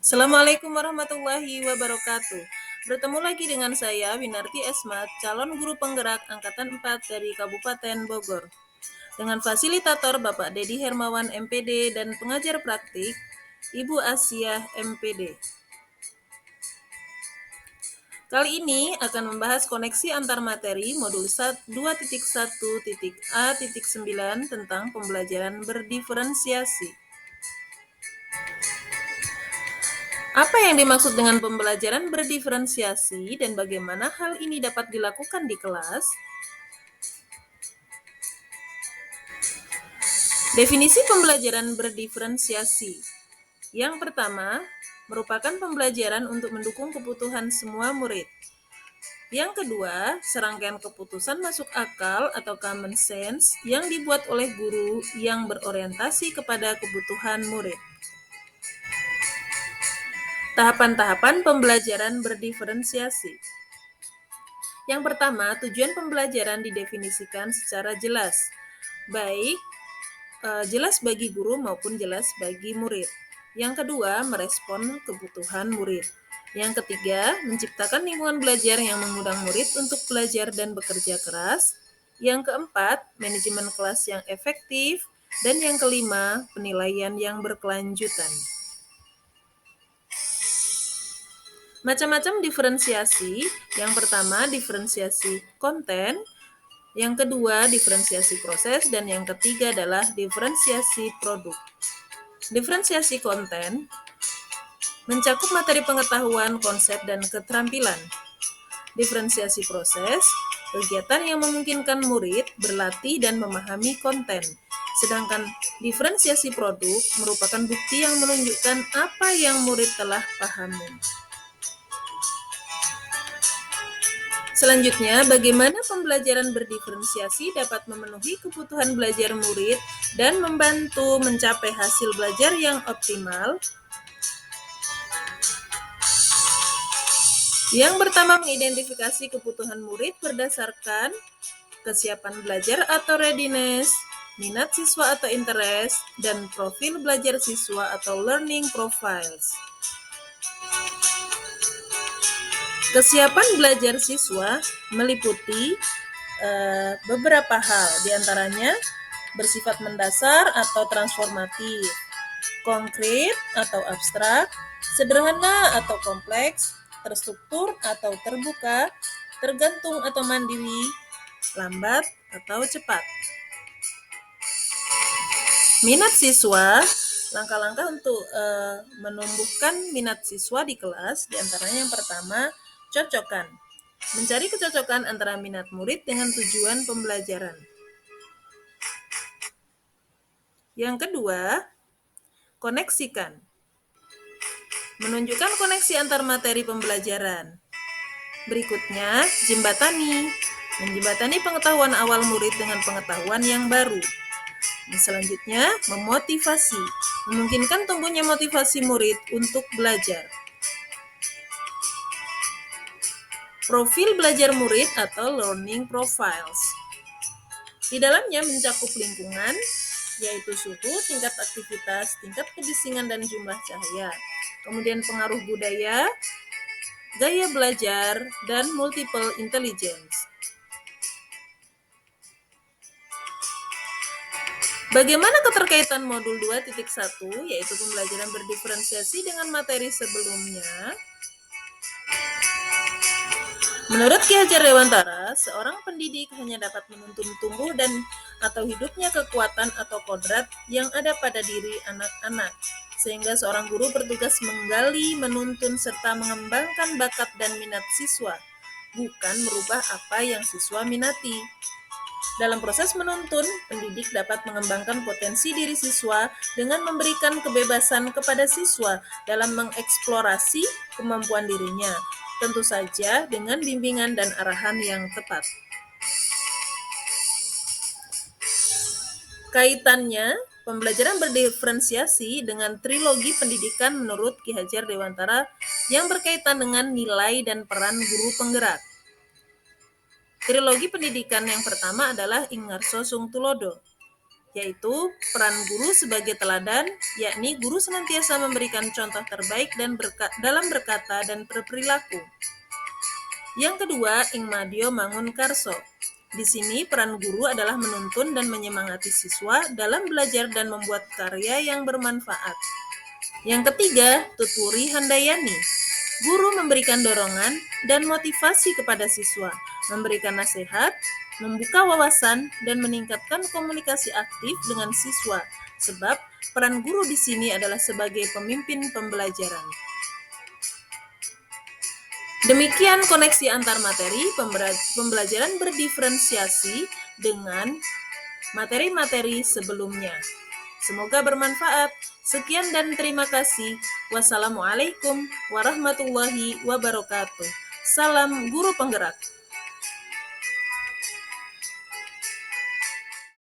Assalamualaikum warahmatullahi wabarakatuh. Bertemu lagi dengan saya, Winarti Esmat, calon guru penggerak Angkatan 4 dari Kabupaten Bogor. Dengan fasilitator Bapak Dedi Hermawan MPD dan pengajar praktik Ibu Asia MPD. Kali ini akan membahas koneksi antar materi modul 2.1.A.9 tentang pembelajaran berdiferensiasi. Apa yang dimaksud dengan pembelajaran berdiferensiasi dan bagaimana hal ini dapat dilakukan di kelas? Definisi pembelajaran berdiferensiasi. Yang pertama, merupakan pembelajaran untuk mendukung kebutuhan semua murid. Yang kedua, serangkaian keputusan masuk akal atau common sense yang dibuat oleh guru yang berorientasi kepada kebutuhan murid. Tahapan-tahapan pembelajaran berdiferensiasi. Yang pertama, tujuan pembelajaran didefinisikan secara jelas, baik jelas bagi guru maupun jelas bagi murid. Yang kedua, merespon kebutuhan murid. Yang ketiga, menciptakan lingkungan belajar yang mengundang murid untuk belajar dan bekerja keras. Yang keempat, manajemen kelas yang efektif. Dan yang kelima, penilaian yang berkelanjutan. Macam-macam diferensiasi. Yang pertama, diferensiasi konten. Yang kedua, diferensiasi proses. Dan yang ketiga adalah diferensiasi produk. Diferensiasi konten mencakup materi pengetahuan, konsep, dan keterampilan. Diferensiasi proses, kegiatan yang memungkinkan murid berlatih dan memahami konten. Sedangkan diferensiasi produk merupakan bukti yang menunjukkan apa yang murid telah pahami. Selanjutnya, bagaimana pembelajaran berdiferensiasi dapat memenuhi kebutuhan belajar murid dan membantu mencapai hasil belajar yang optimal? Yang pertama, mengidentifikasi kebutuhan murid berdasarkan kesiapan belajar atau readiness, minat siswa atau interest, dan profil belajar siswa atau learning profiles. Kesiapan belajar siswa meliputi beberapa hal, diantaranya bersifat mendasar atau transformatif, konkret atau abstrak, sederhana atau kompleks, terstruktur atau terbuka, tergantung atau mandiri, lambat atau cepat. Minat siswa, langkah-langkah untuk menumbuhkan minat siswa di kelas, diantaranya yang pertama, cocokkan. Mencari kecocokan antara minat murid dengan tujuan pembelajaran. Yang kedua, koneksikan. Menunjukkan koneksi antar materi pembelajaran. Berikutnya, jembatani. Menjembatani pengetahuan awal murid dengan pengetahuan yang baru. Selanjutnya, memotivasi. Memungkinkan tumbuhnya motivasi murid untuk belajar. Profil belajar murid atau learning profiles. Di dalamnya mencakup lingkungan, yaitu suhu, tingkat aktivitas, tingkat kebisingan, dan jumlah cahaya. Kemudian pengaruh budaya, gaya belajar, dan multiple intelligence. Bagaimana keterkaitan modul 2.1, yaitu pembelajaran berdiferensiasi dengan materi sebelumnya? Menurut Ki Hajar Dewantara, seorang pendidik hanya dapat menuntun tumbuh dan atau hidupnya kekuatan atau kodrat yang ada pada diri anak-anak, sehingga seorang guru bertugas menggali, menuntun, serta mengembangkan bakat dan minat siswa, bukan merubah apa yang siswa minati. Dalam proses menuntun, pendidik dapat mengembangkan potensi diri siswa dengan memberikan kebebasan kepada siswa dalam mengeksplorasi kemampuan dirinya, tentu saja dengan bimbingan dan arahan yang tepat. Kaitannya, pembelajaran berdiferensiasi dengan trilogi pendidikan menurut Ki Hajar Dewantara yang berkaitan dengan nilai dan peran guru penggerak. Trilogi pendidikan yang pertama adalah Ingarso Sung Tulodo. yaitu peran guru sebagai teladan, yakni guru senantiasa memberikan contoh terbaik dan dalam berkata dan berperilaku. Yang kedua, Ing Madyo Mangunkarso. Di sini peran guru adalah menuntun dan menyemangati siswa dalam belajar dan membuat karya yang bermanfaat. Yang ketiga, Tuturi Handayani. Guru memberikan dorongan dan motivasi kepada siswa, memberikan nasihat, membuka wawasan, dan meningkatkan komunikasi aktif dengan siswa, sebab peran guru di sini adalah sebagai pemimpin pembelajaran. Demikian koneksi antar materi, pembelajaran berdiferensiasi dengan materi-materi sebelumnya. Semoga bermanfaat. Sekian dan terima kasih. Wassalamualaikum warahmatullahi wabarakatuh. Salam guru penggerak.